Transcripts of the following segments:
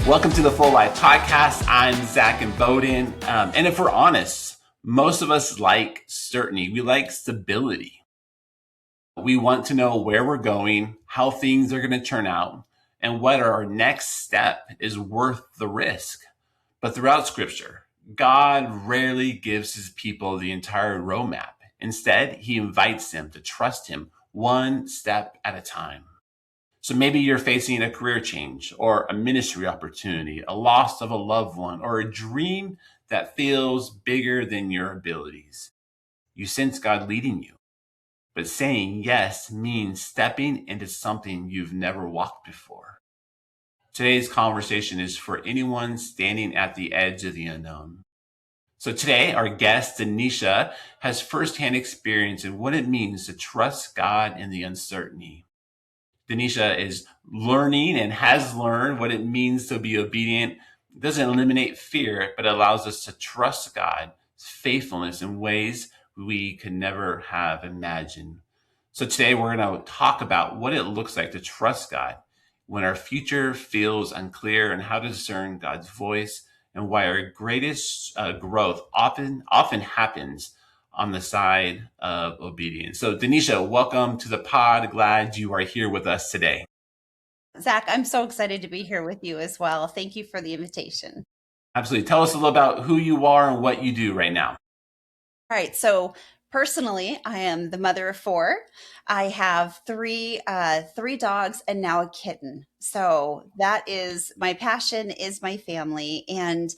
Welcome to the Full Life Podcast. I'm Zach Imboden. And if we're honest, most of us like certainty. We like stability. We want to know where we're going, how things are going to turn out, and whether our next step is worth the risk. But throughout Scripture, God rarely gives his people the entire roadmap. Instead, he invites them to trust him one step at a time. So maybe you're facing a career change or a ministry opportunity, a loss of a loved one, or a dream that feels bigger than your abilities. You sense God leading you, but saying yes means stepping into something you've never walked before. Today's conversation is for anyone standing at the edge of the unknown. So today, our guest, Denisha, has firsthand experience in what it means to trust God in the uncertainty. Denisha is learning and has learned what it means to be obedient. It doesn't eliminate fear, but allows us to trust God's faithfulness in ways we could never have imagined. So today we're going to talk about what it looks like to trust God when our future feels unclear, and how to discern God's voice, and why our greatest growth often happens on the side of obedience. So Denisha, welcome to the pod. Glad you are here with us today. Zach, I'm so excited to be here with you as well. Thank you for the invitation. Absolutely. Tell us a little about who you are and what you do right now. All right. So personally, I am the mother of four. I have three dogs and now a kitten. So that is my passion, is my family. And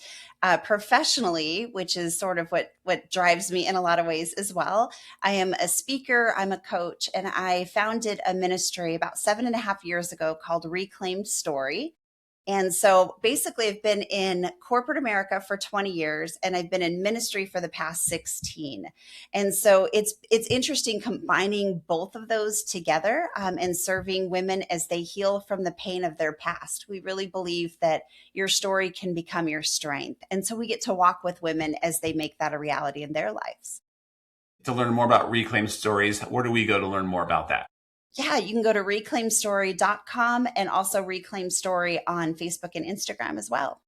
professionally, which is sort of what drives me in a lot of ways as well, I am a speaker, I'm a coach, and I founded a ministry about 7.5 years ago called Reclaimed Story. And so basically, I've been in corporate America for 20 years, and I've been in ministry for the past 16. And so it's interesting combining both of those together, and serving women as they heal from the pain of their past. We really believe that your story can become your strength. And so we get to walk with women as they make that a reality in their lives. To learn more about Reclaimed Stories, where do we go to learn more about that? Yeah, you can go to reclaimstory.com, and also Reclaim Story on Facebook and Instagram as well.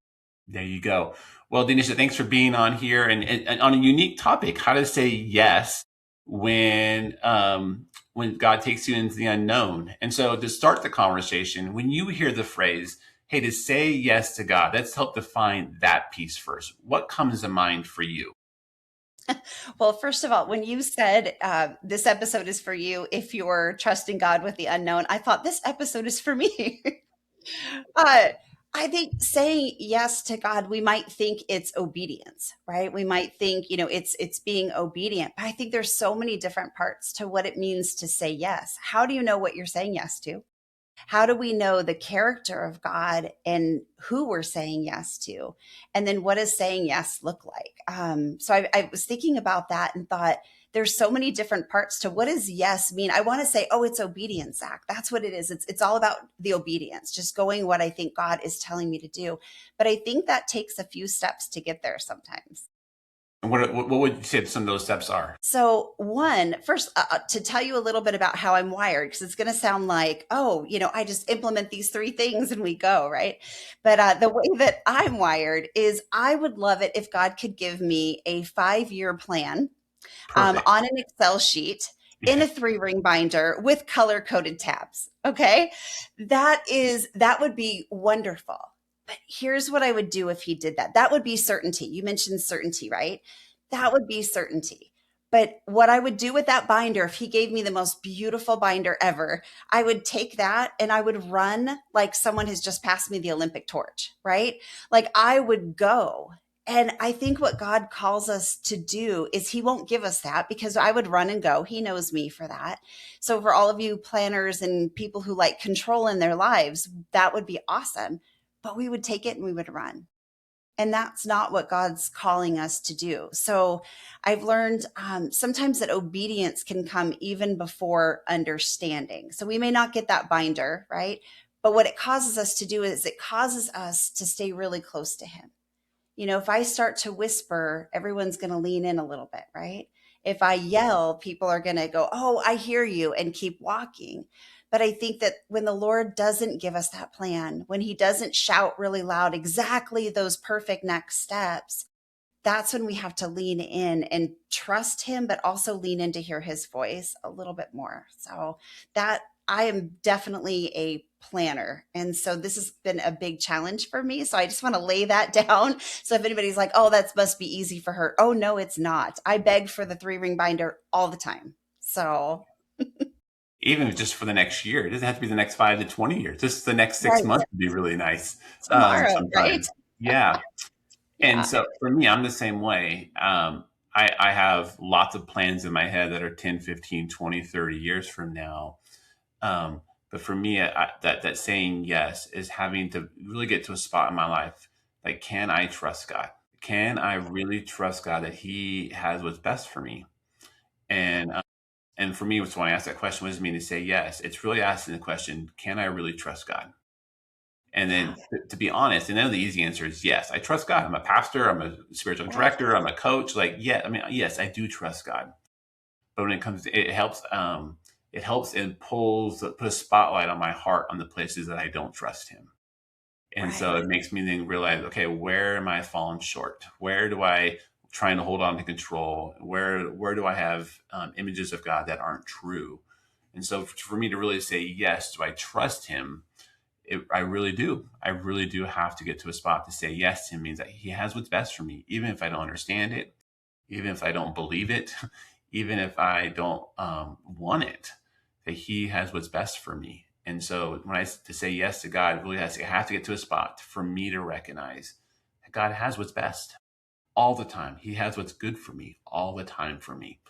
There you go. Well, Denisha, thanks for being on here and on a unique topic, how to say yes when God takes you into the unknown. And so to start the conversation, when you hear the phrase, hey, to say yes to God, let's help define that piece first. What comes to mind for you? Well, first of all, when you said this episode is for you if you're trusting God with the unknown, I thought this episode is for me. uh, I think saying yes to God, we might think it's obedience, right? We might think, it's being obedient. But I think there's so many different parts to what it means to say yes. How do you know what you're saying yes to? How do we know the character of God and who we're saying yes to? And then what does saying yes look like? So I was thinking about that and thought, there's so many different parts to what does yes mean. I want to say, oh, it's obedience, Zach. That's what it is. It's all about the obedience, just going what I think God is telling me to do. But I think that takes a few steps to get there sometimes. And what would you say some of those steps are? So first, to tell you a little bit about how I'm wired, because it's going to sound like, oh, I just implement these 3 things and we go, right? But the way that I'm wired is I would love it if God could give me a 5-year plan Perfect. on an Excel sheet in a 3-ring binder with color coded tabs. Okay. That would be wonderful. But here's what I would do if he did that. That would be certainty. You mentioned certainty, right? That would be certainty. But what I would do with that binder, if he gave me the most beautiful binder ever, I would take that and I would run like someone has just passed me the Olympic torch, right? Like I would go. And I think what God calls us to do is he won't give us that, because I would run and go. He knows me for that. So for all of you planners and people who like control in their lives, that would be awesome. But we would take it and we would run. And that's not what God's calling us to do. So I've learned sometimes that obedience can come even before understanding. So we may not get that binder, right? But what it causes us to do is it causes us to stay really close to him. If I start to whisper, everyone's going to lean in a little bit, right? If I yell, people are going to go, oh, I hear you, and keep walking. But I think that when the Lord doesn't give us that plan, when he doesn't shout really loud exactly those perfect next steps, that's when we have to lean in and trust him, but also lean in to hear his voice a little bit more. So that I am definitely a planner. And so this has been a big challenge for me. So I just want to lay that down. So if anybody's like, oh, that must be easy for her. Oh, no, it's not. I beg for the 3 ring binder all the time. So, Even just for the next year. It doesn't have to be the next 5 to 20 years. Just the next six right. months would be really nice Tomorrow, right? sometimes. Yeah. And Yeah. so for me, I'm the same way. I have lots of plans in my head that are 10, 15, 20, 30 years from now. But for me, that saying yes is having to really get to a spot in my life. Like, can I trust God? Can I really trust God that He has what's best for me? And and for me, when I ask that question, what does it mean to say yes? It's really asking the question, can I really trust God? And Yeah. then to be honest, and then the easy answer is yes. I trust God. I'm a pastor. I'm a spiritual Right. director. I'm a coach. Like, yeah, I mean, yes, I do trust God. But when it comes, it helps and put a spotlight on my heart on the places that I don't trust Him. And so Right. it makes me then realize, okay, where am I falling short? Where do I trying to hold on to control? Where do I have images of God that aren't true? And so for me to really say yes, do I trust Him? I really do. I really do have to get to a spot to say yes to Him means that He has what's best for me, even if I don't understand it, even if I don't believe it, even if I don't want it, that He has what's best for me. And so when I to say yes to God, it really I have to get to a spot for me to recognize that God has what's best all the time. He has what's good for me all the time for me.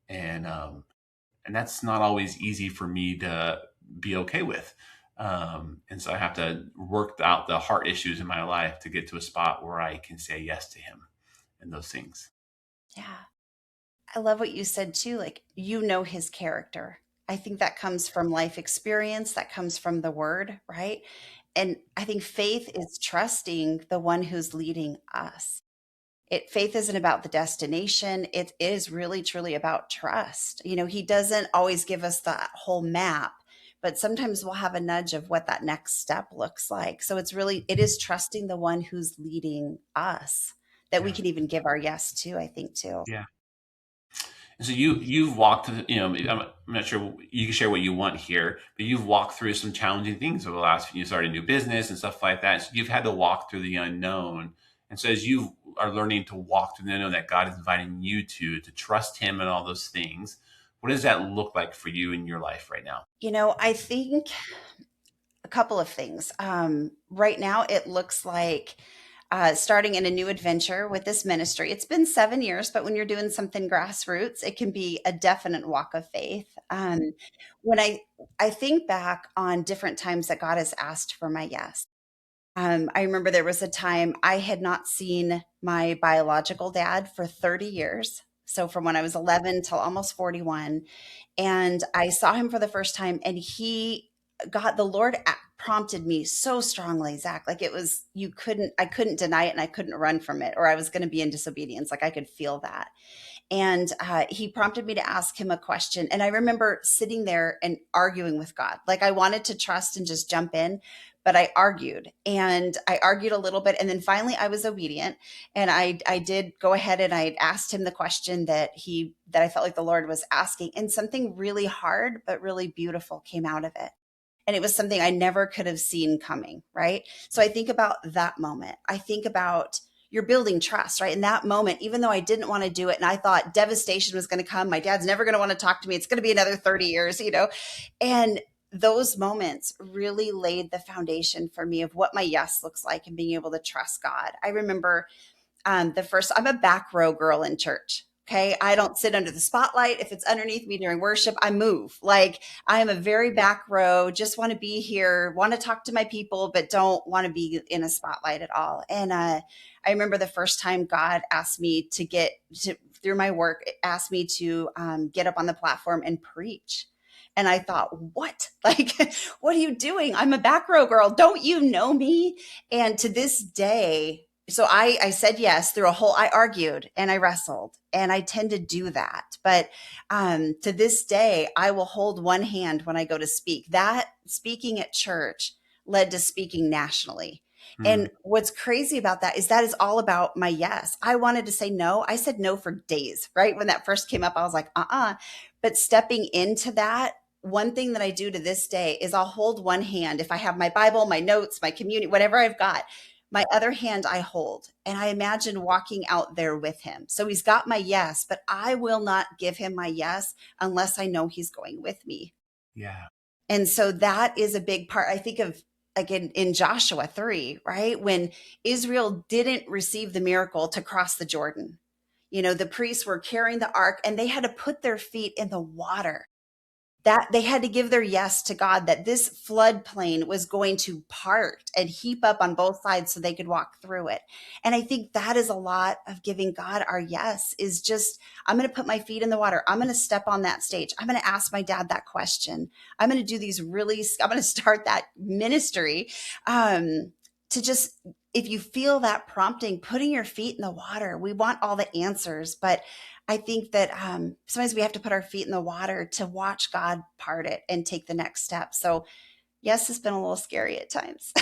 And and that's not always easy for me to be okay with. And so I have to work out the heart issues in my life to get to a spot where I can say yes to Him and those things. Yeah. I love what you said too. Like, his character. I think that comes from life experience, that comes from the word, right? And I think faith is trusting the one who's leading us. Faith isn't about the destination. It is really truly about trust. He doesn't always give us that whole map, but sometimes we'll have a nudge of what that next step looks like. So it is trusting the one who's leading us that we Yeah. can even give our yes to, I think too. Yeah. And so you've walked, I'm not sure you can share what you want here, but you've walked through some challenging things over the last. You started a new business and stuff like that. So you've had to walk through the unknown. And so as you are learning to walk through the unknown that God is inviting you to trust Him and all those things, what does that look like for you in your life right now? I think a couple of things. Right now, it looks like starting in a new adventure with this ministry. It's been 7 years, but when you're doing something grassroots, it can be a definite walk of faith. When I think back on different times that God has asked for my yes. I remember there was a time I had not seen my biological dad for 30 years. So from when I was 11 till almost 41. And I saw him for the first time, and the Lord prompted me so strongly, Zach. Like, I couldn't deny it and I couldn't run from it, or I was going to be in disobedience. Like, I could feel that. And he prompted me to ask him a question. And I remember sitting there and arguing with God. Like, I wanted to trust and just jump in, but I argued and I argued a little bit. And then finally I was obedient. And I did go ahead and I asked him the question that I felt like the Lord was asking. And something really hard, but really beautiful came out of it. And it was something I never could have seen coming. Right. So I think about that moment. I think about you're building trust, right? In that moment, even though I didn't want to do it and I thought devastation was going to come, my dad's never going to want to talk to me. It's going to be another 30 years. And those moments really laid the foundation for me of what my yes looks like and being able to trust God. I remember I'm a back row girl in church. Okay. I don't sit under the spotlight. If it's underneath me during worship, I move. Like, I am a very back row, just want to be here, want to talk to my people, but don't want to be in a spotlight at all. And I remember the first time God asked me through my work, asked me to get up on the platform and preach. And I thought, what? Like, what are you doing? I'm a back row girl. Don't you know me? And to this day, So I said yes through a whole, I argued and I wrestled, and I tend to do that. But to this day, I will hold one hand when I go to speak. That speaking at church led to speaking nationally. Hmm. And what's crazy about that is all about my yes. I wanted to say no. I said no for days, right? When that first came up, I was like, But stepping into that, one thing that I do to this day is I'll hold one hand. If I have my Bible, my notes, my community, whatever I've got, my other hand I hold, and I imagine walking out there with him. So he's got my yes, but I will not give him my yes unless I know he's going with me. Yeah. And so that is a big part. I think of, like, in Joshua 3, right? When Israel didn't receive the miracle to cross the Jordan. The priests were carrying the ark and they had to put their feet in the water, that they had to give their yes to God, that this floodplain was going to part and heap up on both sides so they could walk through it. And I think that is a lot of giving God our yes, is just, I'm going to put my feet in the water. I'm going to step on that stage. I'm going to ask my dad that question. I'm going to do I'm going to start that ministry. To just, if you feel that prompting, putting your feet in the water, we want all the answers, but I think that sometimes we have to put our feet in the water to watch God part it and take the next step. So, yes, it's been a little scary at times.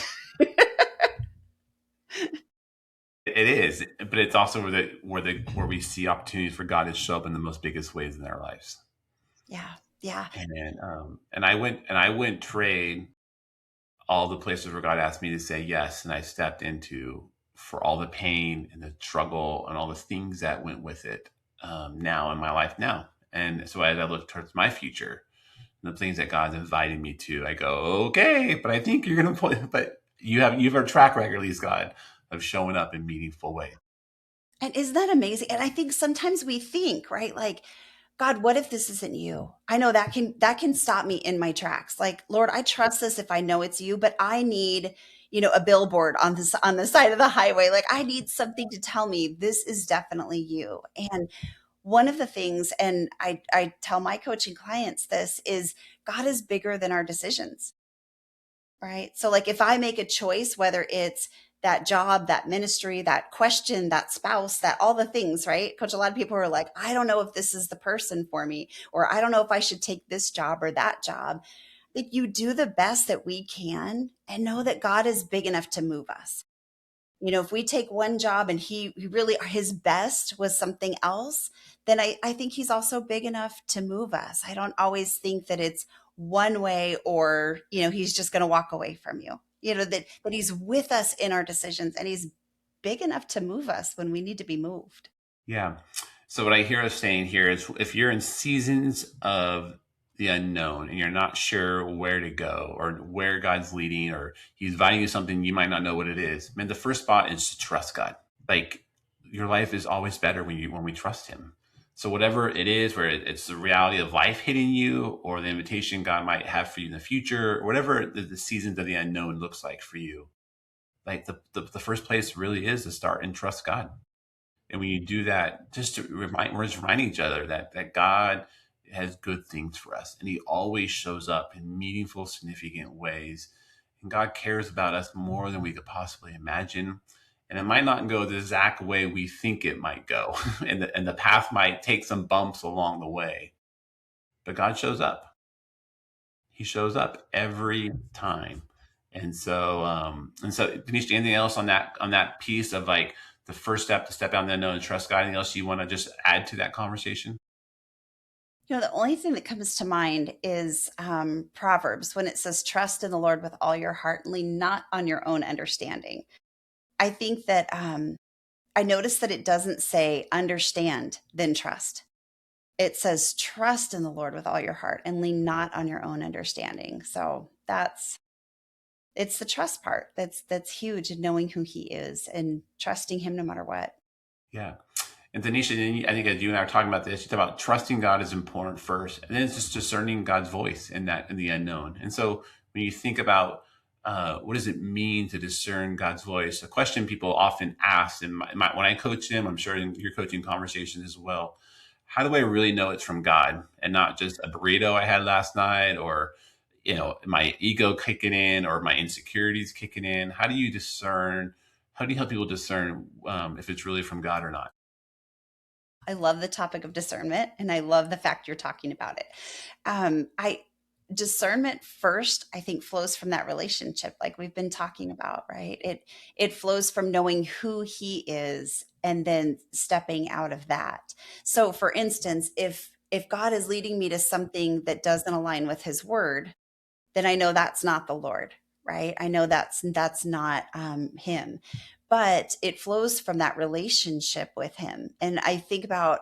It is, but it's also where we see opportunities for God to show up in the most biggest ways in our lives. Yeah. Yeah. And I went trade all the places where God asked me to say yes, and I stepped into, for all the pain and the struggle and all the things that went with it, now in my life now. And so as I look towards my future and the things that God's invited me to, I go, okay, but I think you're going to put, but you have a track record, at least, God, of showing up in meaningful ways. And isn't that amazing? And I think sometimes we think, right? Like, God, what if this isn't you? I know that can stop me in my tracks. Like, Lord, I trust this if I know it's you, but I need, a billboard on the side of the highway. Like, I need something to tell me this is definitely you. And one of the things, and I tell my coaching clients this, is God is bigger than our decisions, right? So, like, if I make a choice, whether it's that job, that ministry, that question, that spouse, that all the things, right? Coach, a lot of people are like, I don't know if this is the person for me, or I don't know if I should take this job or that job. Like, you do the best that we can and know that God is big enough to move us. If we take one job and he really, his best was something else, then I think he's also big enough to move us. I don't always think that it's one way, or, he's just going to walk away from you. That he's with us in our decisions, and he's big enough to move us when we need to be moved. Yeah. So what I hear us saying here is, if you're in seasons of the unknown and you're not sure where to go or where God's leading, or he's inviting you to something you might not know what it is, man, the first spot is to trust God. Like, your life is always better when we trust him. So whatever it is, where it's the reality of life hitting you, or the invitation God might have for you in the future, or whatever the seasons of the unknown looks like for you, like the first place really is to start and trust God. And when you do that, just to we're just reminding each other that God has good things for us, and he always shows up in meaningful, significant ways. And God cares about us more than we could possibly imagine. And it might not go the exact way we think it might go. And the path might take some bumps along the way. But God shows up. He shows up every time. And so, Denise, anything else on that piece of, like, the first step to step out in the unknown and trust God? Anything else you want to just add to that conversation? The only thing that comes to mind is Proverbs, when it says, trust in the Lord with all your heart and lean not on your own understanding. I think that I noticed that it doesn't say understand, then trust. It says trust in the Lord with all your heart and lean not on your own understanding. So it's the trust part that's huge, in knowing who he is and trusting him no matter what. Yeah. And Denisha, I think as you and I are talking about this, you talk about trusting God is important first, and then it's just discerning God's voice in the unknown. And so when you think about what does it mean to discern God's voice, a question people often ask, and when I coach them, I'm sure in your coaching conversations as well, how do I really know it's from God and not just a burrito I had last night, or my ego kicking in, or my insecurities kicking in? How do you discern How do you help people discern if it's really from God or not? I love the topic of discernment, and I love the fact you're talking about it. I discernment first, I think, flows from that relationship, like we've been talking about, right? It flows from knowing who He is, and then stepping out of that. So, for instance, if God is leading me to something that doesn't align with His Word, then I know that's not the Lord, right? I know that's not Him, but it flows from that relationship with Him. And I think about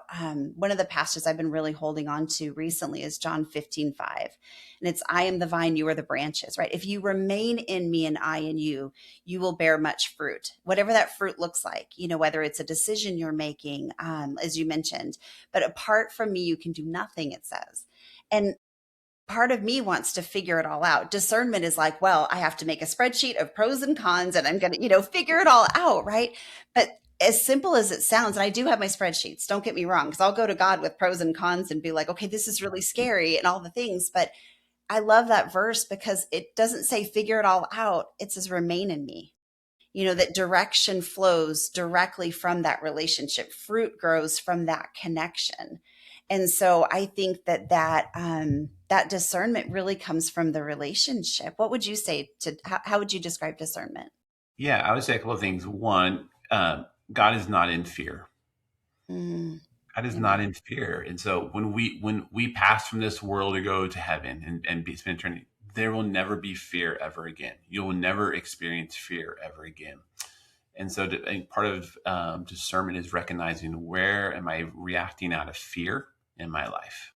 one of the passages I've been really holding on to recently is John 15:5, and it's I am the vine, you are the branches, right? If you remain in me and I in you, you will bear much fruit, whatever that fruit looks like. Whether it's a decision you're making, as you mentioned, but apart from me, you can do nothing. It says, and part of me wants to figure it all out. Discernment is like, well, I have to make a spreadsheet of pros and cons and I'm going to, figure it all out, right? But as simple as it sounds, and I do have my spreadsheets, don't get me wrong, because I'll go to God with pros and cons and be like, okay, this is really scary and all the things. But I love that verse because it doesn't say figure it all out. It says remain in me. That direction flows directly from that relationship. Fruit grows from that connection. And so I think that discernment really comes from the relationship. What would you say to how would you describe discernment? Yeah, I would say a couple of things. One, God is not in fear. Mm, God is not amen. in fear. And so when we pass from this world to go to heaven and spend eternity, there will never be fear ever again. You will never experience fear ever again. And so and part of discernment is recognizing where am I reacting out of fear in my life.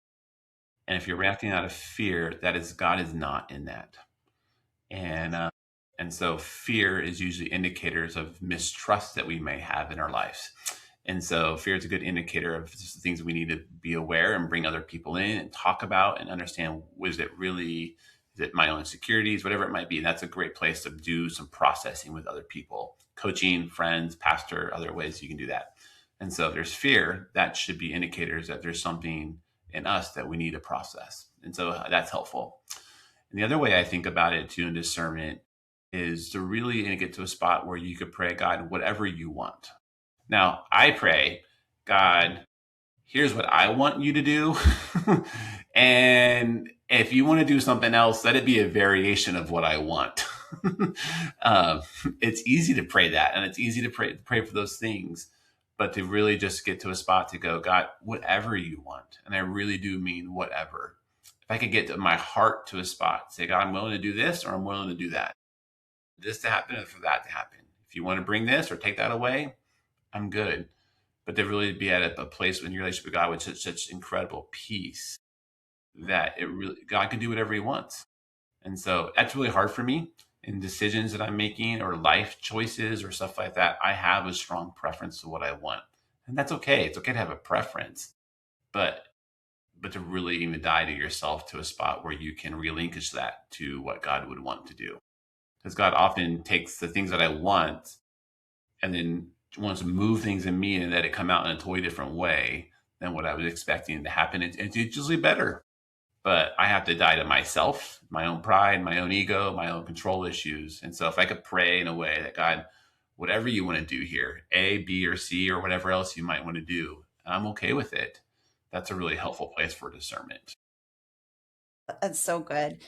And if you're reacting out of fear, that is God is not in that. And so fear is usually indicators of mistrust that we may have in our lives. And so fear is a good indicator of things we need to be aware and bring other people in and talk about and understand, is it my own insecurities, whatever it might be. And that's a great place to do some processing with other people, coaching, friends, pastor, other ways you can do that. And so if there's fear, that should be indicators that there's something in us that we need to process. And so that's helpful. And the other way I think about it too in discernment is to really get to a spot where you could pray, God, whatever you want. Now, I pray, God, here's what I want you to do. And if you want to do something else, let it be a variation of what I want. um, it's easy to pray that, and it's easy to pray for those things, but to really just get to a spot to go, God, whatever you want. And I really do mean whatever. If I could get to my heart to a spot, say, God, I'm willing to do this or I'm willing to do that. This to happen or for that to happen. If you want to bring this or take that away, I'm good. But to really be at a place in your relationship with God with such incredible peace that it really God can do whatever He wants. And so that's really hard for me in decisions that I'm making or life choices or stuff like that. I have a strong preference to what I want, and that's okay. It's okay to have a preference, but to really even die to yourself to a spot where you can relinquish that to what God would want to do. Because God often takes the things that I want and then wants to move things in me and let it come out in a totally different way than what I was expecting to happen. It's usually better, but I have to die to myself, my own pride, my own ego, my own control issues. And so if I could pray in a way that God, whatever you want to do here, A, B, or C, or whatever else you might want to do, I'm okay with it. That's a really helpful place for discernment. That's so good.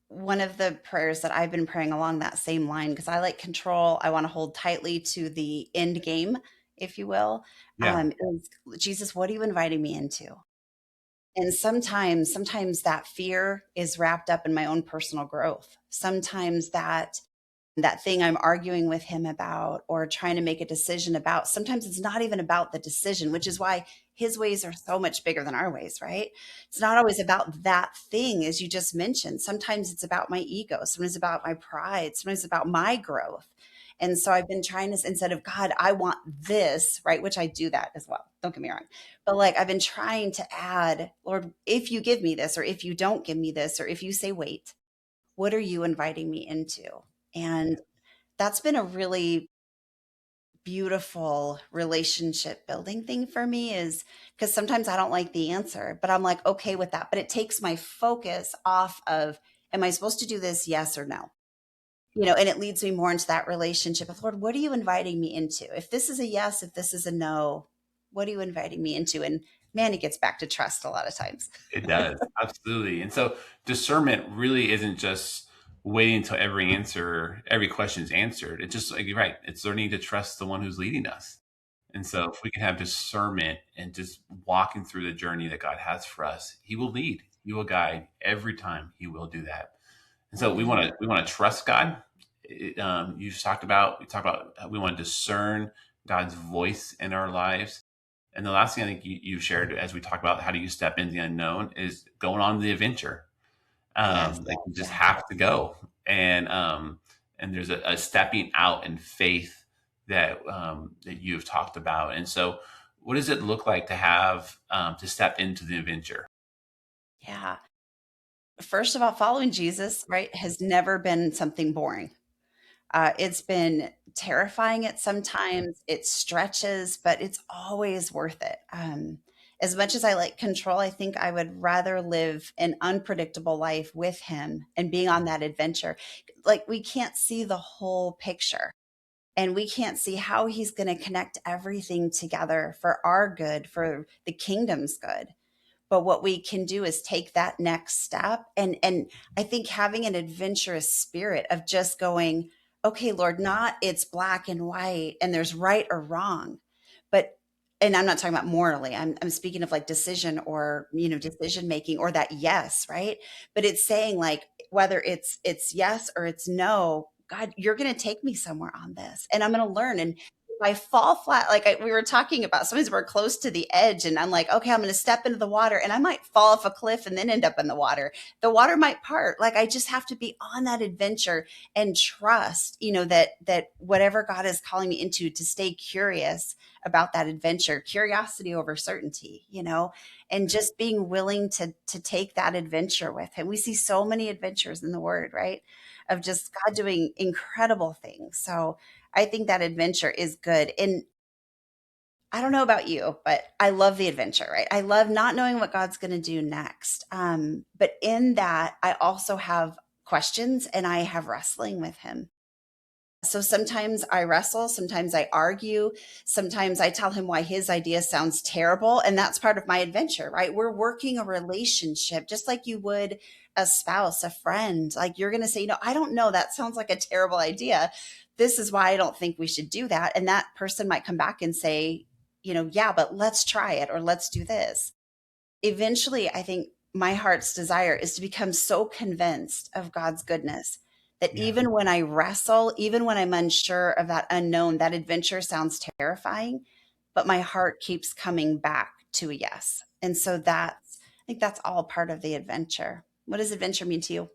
One of the prayers that I've been praying along that same line, because I like control, I want to hold tightly to the end game, if you will, Yeah. is Jesus, what are you inviting me into? And sometimes that fear is wrapped up in my own personal growth. Sometimes that thing I'm arguing with him about or trying to make a decision about, sometimes it's not even about the decision, which is why his ways are so much bigger than our ways, right? It's not always about that thing, as you just mentioned. Sometimes it's about my ego, sometimes it's about my pride, sometimes it's about my growth. And so I've been trying to, instead of God, I want this, right? Which I do that as well. Don't get me wrong. But like I've been trying to add, Lord, if you give me this, or if you don't give me this, or if you say, wait, what are you inviting me into? And that's been a really beautiful relationship building thing for me, is because sometimes I don't like the answer, but I'm like, okay with that. But it takes my focus off of, am I supposed to do this? Yes or no? and it leads me more into that relationship of, Lord, what are you inviting me into? If this is a yes, if this is a no, what are you inviting me into? And man, it gets back to trust a lot of times. It does, absolutely. And so discernment really isn't just waiting until every question is answered. It's just like you're right. It's learning to trust the one who's leading us. And so if we can have discernment and just walking through the journey that God has for us, He will lead, He will guide every time. He will do that. And so Mhm. we want to trust God. We talked about we want to discern God's voice in our lives. And the last thing I think you shared as we talk about how do you step into the unknown is going on the adventure. Yes. Like you just Yeah. have to go, and there's a stepping out in faith that you've talked about. And so, what does it look like to have to step into the adventure? Yeah. First of all, following Jesus, right, has never been something boring. It's been terrifying at sometimes. It stretches, but it's always worth it. As much as I like control, I think I would rather live an unpredictable life with him and being on that adventure. Like, we can't see the whole picture, and we can't see how he's going to connect everything together for our good, for the kingdom's good. But what we can do is take that next step, and I think having an adventurous spirit of just going, okay, Lord, not it's black and white and there's right or wrong, but, and I'm not talking about morally, I'm speaking of like decision, or decision making, or that yes, right? But it's saying, like, whether it's yes or it's no, God, you're going to take me somewhere on this, and I'm going to learn. And if I fall flat, like we were talking about, sometimes we're close to the edge, and I'm like, okay, I'm going to step into the water, and I might fall off a cliff and then end up in the water. The water might part. Like, I just have to be on that adventure and trust, that whatever God is calling me into, to stay curious about that adventure, curiosity over certainty, and just being willing to take that adventure with him. We see so many adventures in the word, right? Of just God doing incredible things. So I think that adventure is good. And I don't know about you, but I love the adventure, right? I love not knowing what God's going to do next. But in that, I also have questions, and I have wrestling with him. So sometimes I wrestle, sometimes I argue, sometimes I tell him why his idea sounds terrible. And that's part of my adventure, right? We're working a relationship just like you would a spouse, a friend. Like, you're going to say, I don't know, that sounds like a terrible idea. This is why I don't think we should do that. And that person might come back and say, yeah, but let's try it, or let's do this. Eventually, I think my heart's desire is to become so convinced of God's goodness that Yeah. even when I wrestle, even when I'm unsure of that unknown, that adventure sounds terrifying, but my heart keeps coming back to a yes. And so I think that's all part of the adventure. What does adventure mean to you?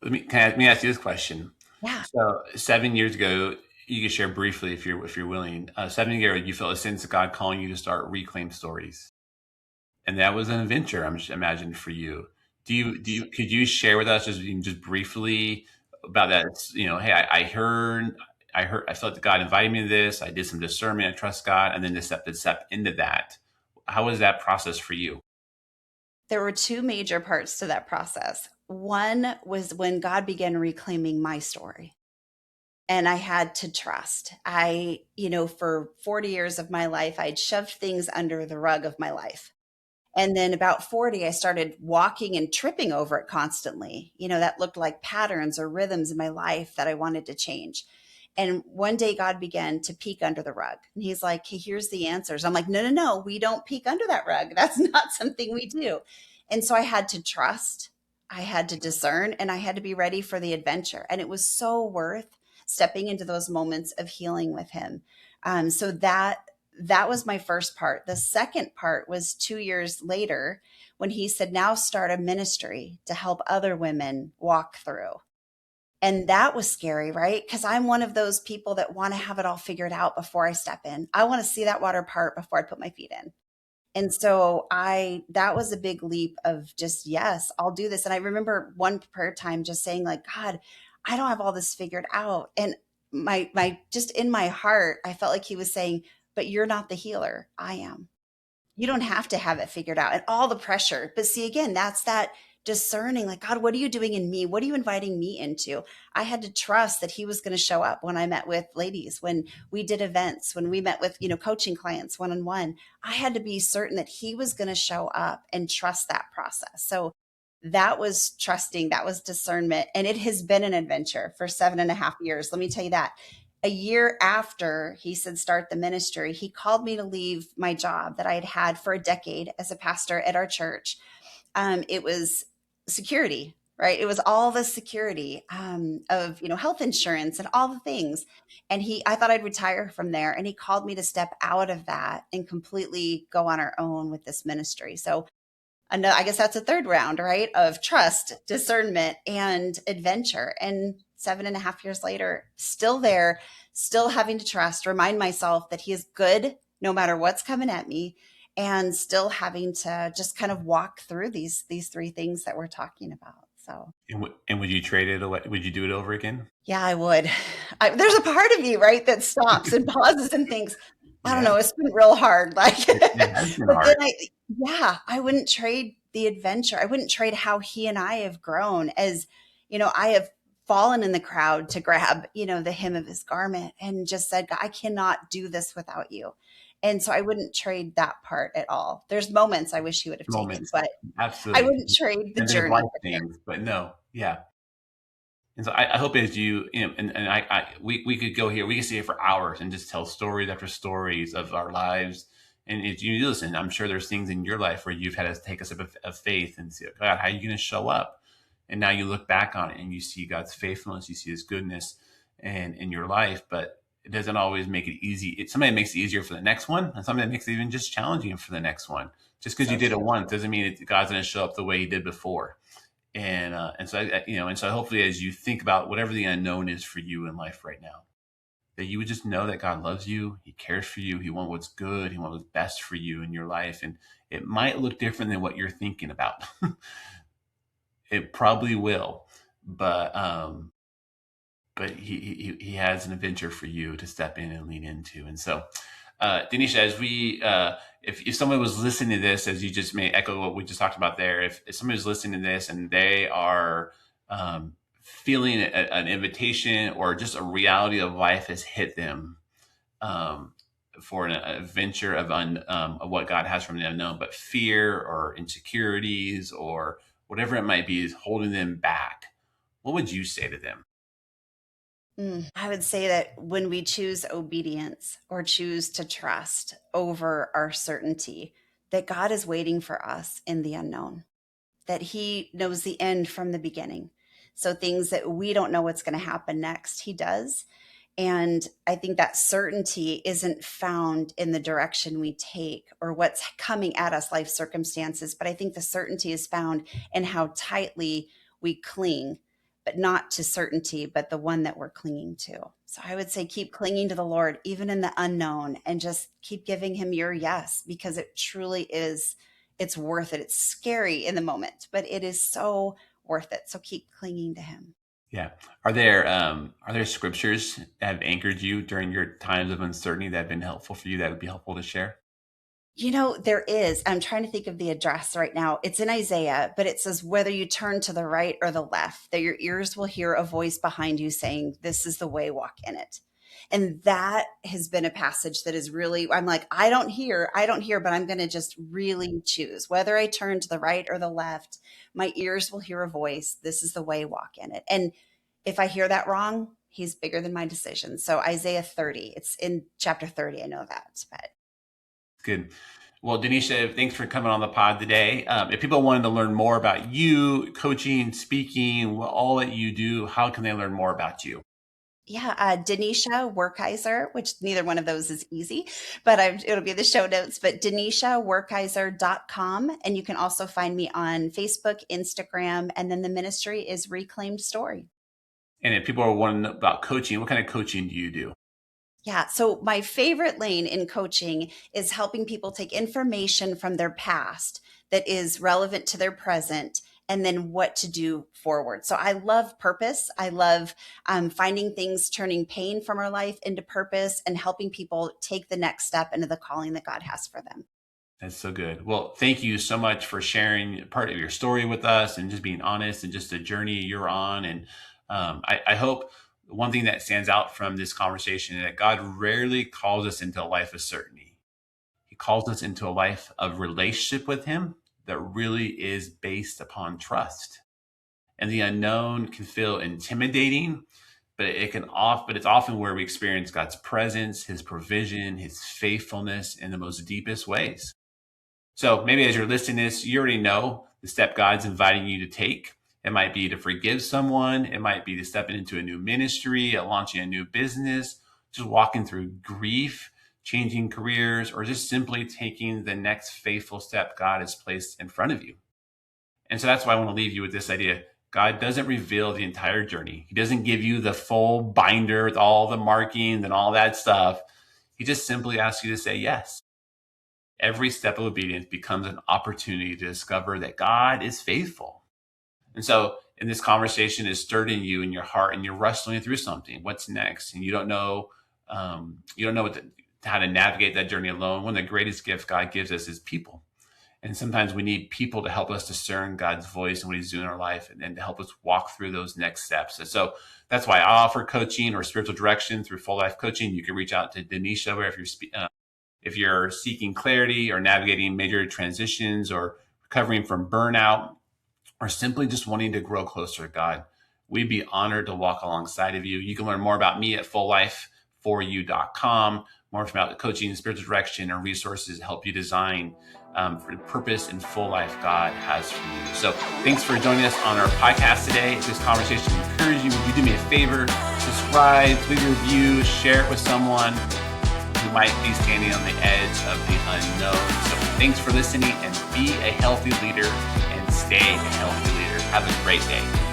Let me ask you this question. Yeah. So 7 years ago, you can share briefly if you're willing. 7 years ago, you felt a sense of God calling you to start Reclaim Stories, and that was an adventure. I'm just imagining for you. Could you share with us just briefly about that? Hey, I felt that God invited me to this. I did some discernment. I trust God, and then to step into that. How was that process for you? There were two major parts to that process. One was when God began reclaiming my story, and I had to trust. For 40 years of my life, I'd shoved things under the rug of my life. And then about 40, I started walking and tripping over it constantly. That looked like patterns or rhythms in my life that I wanted to change. And one day God began to peek under the rug. And he's like, hey, here's the answers. I'm like, no, no, no, we don't peek under that rug. That's not something we do. And so I had to trust, I had to discern, and I had to be ready for the adventure. And it was so worth stepping into those moments of healing with him. So that was my first part. The second part was 2 years later, when he said, now start a ministry to help other women walk through. And that was scary, right? Because I'm one of those people that want to have it all figured out before I step in. I want to see that water part before I put my feet in. And so that was a big leap of just, yes, I'll do this. And I remember one prayer time just saying, like, God, I don't have all this figured out. And just in my heart, I felt like he was saying, but you're not the healer. I am. You don't have to have it figured out, and all the pressure. But see, again, that's that discerning, like, God, what are you doing in me? What are you inviting me into? I had to trust that he was going to show up when I met with ladies, when we did events, when we met with, coaching clients one-on-one. I had to be certain that he was going to show up and trust that process. So that was trusting, that was discernment. And it has been an adventure for 7.5 years. Let me tell you that. A year after he said, start the ministry, he called me to leave my job that I had had for a decade as a pastor at our church. It was security, right? It was all the security of, health insurance and all the things. And I thought I'd retire from there. And he called me to step out of that and completely go on our own with this ministry. So I guess that's a third round, right? Of trust, discernment, and adventure. And 7.5 years later, still there, still having to trust, remind myself that he is good no matter what's coming at me, and still having to just kind of walk through these three things that we're talking about. So, And would you trade it away? Would you do it over again? yeah, I would. There's a part of me, right, that stops and pauses and thinks, I don't Yeah, know, it's been real hard. Like, it has been but then hard. I wouldn't trade the adventure. I wouldn't trade how he and I have grown. As, I have fallen in the crowd to grab, the hem of his garment and just said, God, I cannot do this without you. And so I wouldn't trade that part at all. There's moments I wish he would have taken, Moments, but I absolutely. wouldn't trade the And there's life journey for sure. things, but no, yeah. And so I hope as and we could go here, we could stay here for hours and just tell stories after stories of our lives. And if you listen, I'm sure there's things in your life where you've had to take a step of faith and say, God, how are you going to show up? And now you look back on it and you see God's faithfulness, you see his goodness and in your life, but it doesn't always make it easy. Sometimes it makes it easier for the next one, and sometimes it makes it even just challenging for the next one. Just because you So did it true. once doesn't mean God's going to show up the way he did before. And so and so hopefully as you think about whatever the unknown is for you in life right now, that you would just know that God loves you, he cares for you, he wants what's good, he wants what's best for you in your life. And it might look different than what you're thinking about. It probably will, but he has an adventure for you to step in and lean into. And so Denisha, as if someone was listening to this, as you just may echo what we just talked about there, if somebody was listening to this and they are feeling an invitation or just a reality of life has hit them um, for an adventure of what God has from the unknown, but fear or insecurities or whatever it might be is holding them back, what would you say to them? I would say that when we choose obedience or choose to trust over our certainty, that God is waiting for us in the unknown, that he knows the end from the beginning. So things that we don't know what's going to happen next, he does. And I think that certainty isn't found in the direction we take or what's coming at us, life circumstances, but I think the certainty is found in how tightly we cling, but not to certainty, but the one that we're clinging to. So I would say keep clinging to the Lord, even in the unknown, and just keep giving him your yes, because it truly is, it's worth it. It's scary in the moment, but it is so worth it. So keep clinging to him. Yeah. Are there scriptures that have anchored you during your times of uncertainty that have been helpful for you that would be helpful to share? There is. I'm trying to think of the address right now. It's in Isaiah, but it says, whether you turn to the right or the left, that your ears will hear a voice behind you saying, this is the way, walk in it. And that has been a passage that is really, I'm like, I don't hear, but I'm going to just really choose whether I turn to the right or the left. My ears will hear a voice. This is the way, walk in it. And if I hear that wrong, he's bigger than my decision. So Isaiah 30, it's in chapter 30. I know that, but Good. Well, Denisha, thanks for coming on the pod today. If people wanted to learn more about you, coaching, speaking, all that you do, how can they learn more about you? yeah, Denisha Workizer, which neither one of those is easy, but it'll be the show notes, but DenishaWorkizer.com. And you can also find me on Facebook, Instagram, and then the ministry is Reclaimed Story. And if people are wanting about coaching, what kind of coaching do you do? Yeah. So my favorite lane in coaching is helping people take information from their past that is relevant to their present and then what to do forward. So I love purpose. I love finding things, turning pain from our life into purpose and helping people take the next step into the calling that God has for them. That's so good. Well, thank you so much for sharing part of your story with us and just being honest and just the journey you're on. And I hope one thing that stands out from this conversation is that God rarely calls us into a life of certainty. He calls us into a life of relationship with Him that really is based upon trust. And the unknown can feel intimidating, but it's often where we experience God's presence, His provision, His faithfulness in the most deepest ways. So maybe as you're listening to this, you already know the step God's inviting you to take. It might be to forgive someone. It might be to step into a new ministry, launching a new business, just walking through grief, changing careers, or just simply taking the next faithful step God has placed in front of you. And so that's why I want to leave you with this idea. God doesn't reveal the entire journey. He doesn't give you the full binder with all the markings and all that stuff. He just simply asks you to say yes. Every step of obedience becomes an opportunity to discover that God is faithful. And so in this conversation is stirred in you in your heart and you're wrestling through something. What's next? And you don't know how to navigate that journey alone. One of the greatest gifts God gives us is people. And sometimes we need people to help us discern God's voice and what He's doing in our life and to help us walk through those next steps. And so that's why I offer coaching or spiritual direction through Full Life Coaching. You can reach out to Denisha if you're seeking clarity or navigating major transitions or recovering from burnout or simply just wanting to grow closer to God. We'd be honored to walk alongside of you. You can learn more about me at fulllifeforyou.com, more about coaching, spiritual direction, and resources to help you design for the purpose and full life God has for you. So thanks for joining us on our podcast today. If this conversation encouraged you, would you do me a favor? Subscribe, leave a review, share it with someone who might be standing on the edge of the unknown. So thanks for listening, and be a healthy leader and stay a healthy leader. Have a great day.